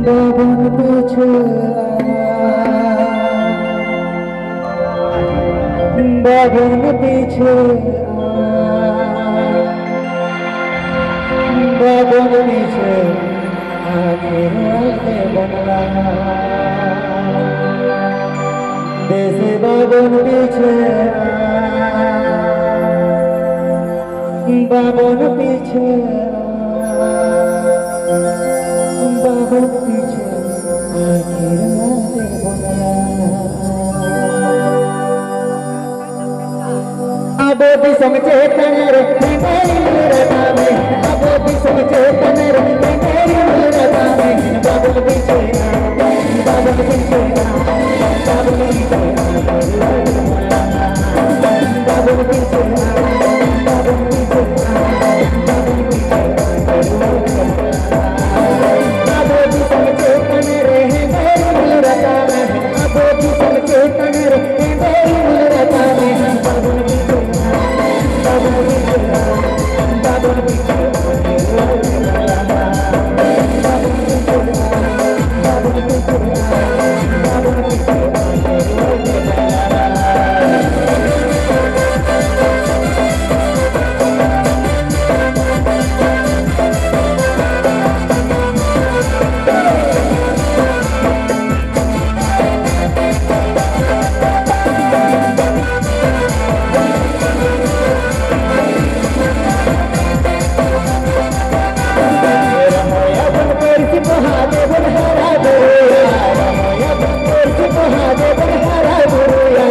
বাবন পিছে বাবন পিছে বাবন পিছে বনলা দেশে বাবন পিছে বাবন পিছে বাবন পিছে अबोधि समझे तनर मेरी मुरदा में अबोधि समझे तनर मेरी मुरदा में बाबुल पीछे बाबुल पीछे बाबुल पीछे बाबुल पीछे अबोधि समझे तनर मेरी मुरदा में अबोधि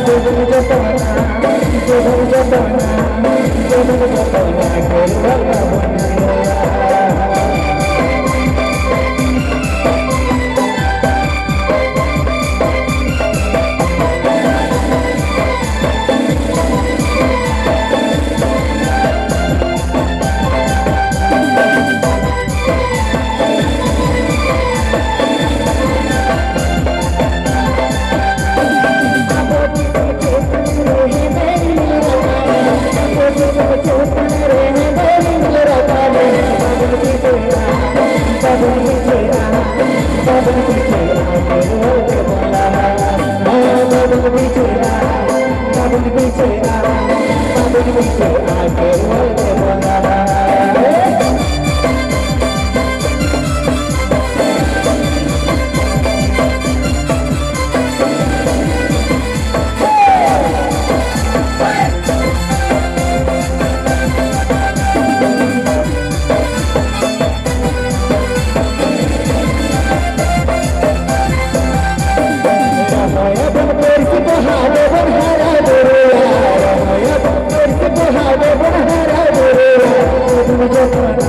समझे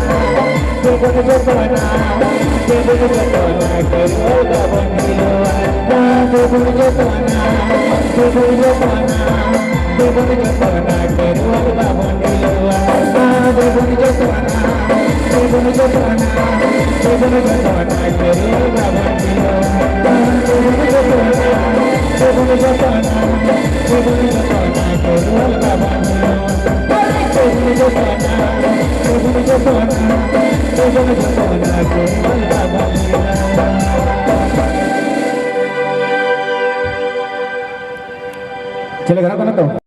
तनर मेरी मुरदा में बाबुल चलेगा ना तो